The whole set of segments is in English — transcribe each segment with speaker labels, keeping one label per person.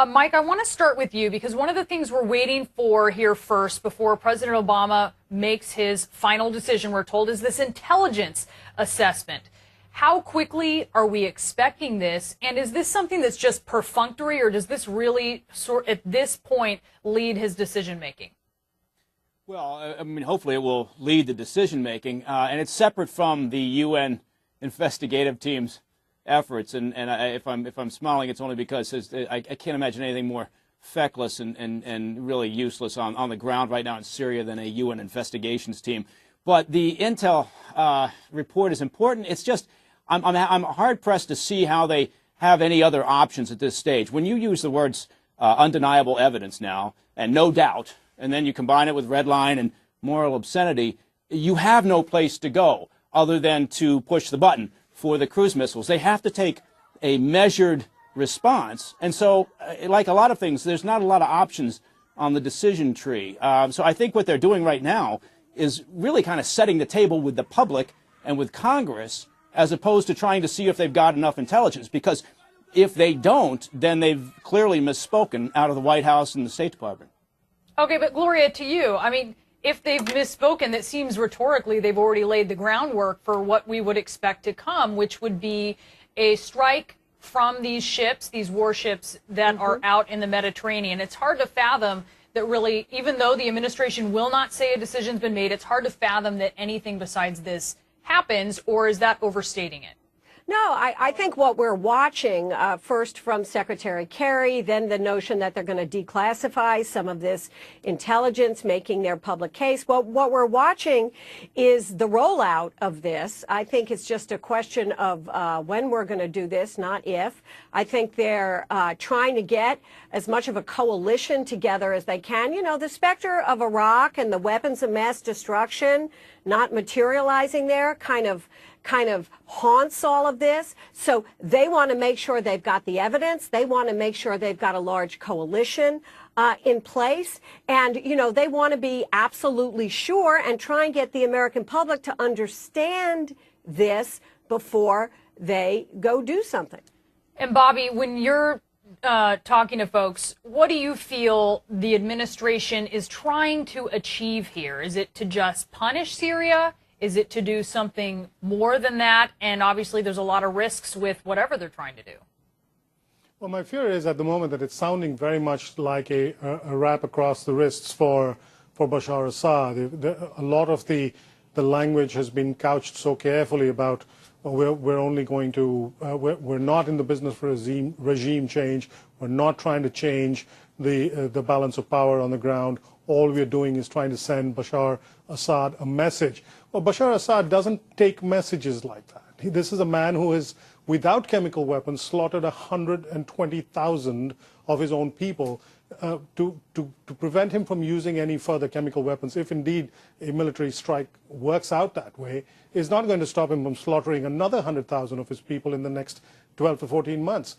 Speaker 1: Mike, I want to start with you because one of the things we're waiting for here first before President Obama makes his final decision, we're told, is this intelligence assessment. How quickly are we expecting this? And is this something that's just perfunctory, or does this really, at this point, lead his decision making?
Speaker 2: Well, I mean, hopefully it will lead the decision making, and it's separate from the UN investigative team's efforts. And if I'm smiling, it's only because I can't imagine anything more feckless and really useless on the ground right now in Syria than a UN investigations team. But the intel report is important. It's just I'm hard pressed to see how they have any other options at this stage. When you use the words undeniable evidence now and no doubt, and then you combine it with red line and moral obscenity, you have no place to go other than to push the button for the cruise missiles. They have to take a measured response. And so, like a lot of things, there's not a lot of options on the decision tree. So I think what they're doing right now is really kind of setting the table with the public and with Congress, as opposed to trying to see if they've got enough intelligence. Because if they don't, then they've clearly misspoken out of the White House and the State Department.
Speaker 1: Okay, but Gloria, to you, I mean, if they've misspoken, that seems rhetorically they've already laid the groundwork for what we would expect to come, which would be a strike from these ships, these warships that are out in the Mediterranean. It's hard to fathom that really, even though the administration will not say a decision's been made, it's hard to fathom that anything besides this happens, or is that overstating it?
Speaker 3: No, I think what we're watching, first from Secretary Kerry, then the notion that they're going to declassify some of this intelligence, making their public case. Well, what we're watching is the rollout of this. I think it's just a question of when we're going to do this, not if. I think they're trying to get as much of a coalition together as they can. You know, the specter of Iraq and the weapons of mass destruction not materializing there kind of haunts all of this. So they want to make sure they've got the evidence. They want to make sure they've got a large coalition in place. And, you know, they want to be absolutely sure and try and get the American public to understand this before they go do something.
Speaker 1: And Bobby, when you're talking to folks, what do you feel the administration is trying to achieve here? Is it to just punish Syria? Is it to do something more than that? And obviously there's a lot of risks with whatever they're trying to do.
Speaker 4: Well, my fear is at the moment that it's sounding very much like a rap across the wrists for Bashar Assad. A lot of the language has been couched so carefully about we're only going to, we're not in the business for regime change. We're not trying to change the balance of power on the ground. All we're doing is trying to send Bashar Assad a message. Well, Bashar Assad doesn't take messages like that. This is a man who has, without chemical weapons, slaughtered 120,000 of his own people. To prevent him from using any further chemical weapons, if indeed a military strike works out that way, is not going to stop him from slaughtering another 100,000 of his people in the next 12 to 14 months.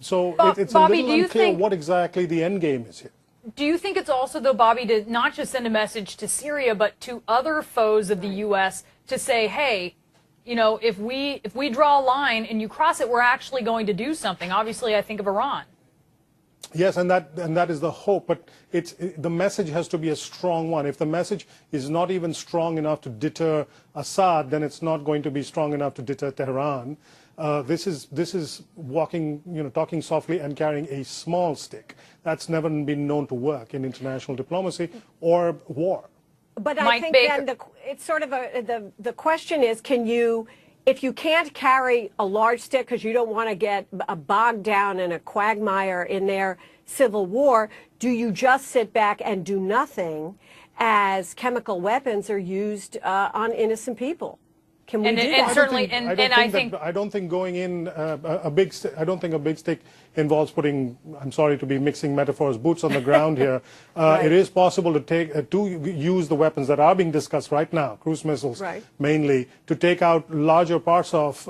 Speaker 4: So it's
Speaker 1: Bobby,
Speaker 4: a little unclear what exactly the end game is here.
Speaker 1: Do you think it's also, though, Bobby, to not just send a message to Syria, but to other foes of the U.S. to say, hey, you know, if we draw a line and you cross it, we're actually going to do something? Obviously, I think of Iran.
Speaker 4: Yes, and that is the hope, but the message has to be a strong one. If the message is not even strong enough to deter Assad, then it's not going to be strong enough to deter Tehran. This is walking, you know, talking softly and carrying a small stick. That's never been known to work in international diplomacy or war.
Speaker 3: But I think then it's sort of the question is, can you, if you can't carry a large stick because you don't want to get bogged down in a quagmire in their civil war, do you just sit back and do nothing as chemical weapons are used on innocent people? Can we do that?
Speaker 1: And certainly,
Speaker 4: I don't think going in a big stick involves putting, I'm sorry to be mixing metaphors, boots on the ground here. Right. It is possible to use the weapons that are being discussed right now, cruise missiles mainly, to take out larger parts of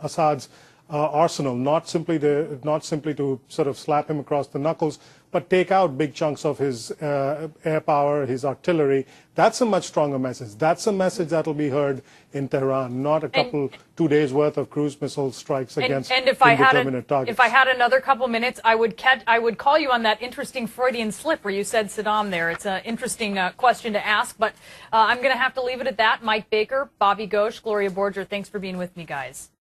Speaker 4: Assad's arsenal, not simply to sort of slap him across the knuckles, but take out big chunks of his air power, his artillery. That's a much stronger message. That's a message that will be heard in Tehran, not a couple, 2 days worth of cruise missile strikes against indeterminate targets.
Speaker 1: If I had another couple minutes, I would call you on that interesting Freudian slip where you said Saddam there. It's an interesting question to ask, but I'm going to have to leave it at that. Mike Baker, Bobby Ghosh, Gloria Borger, thanks for being with me, guys.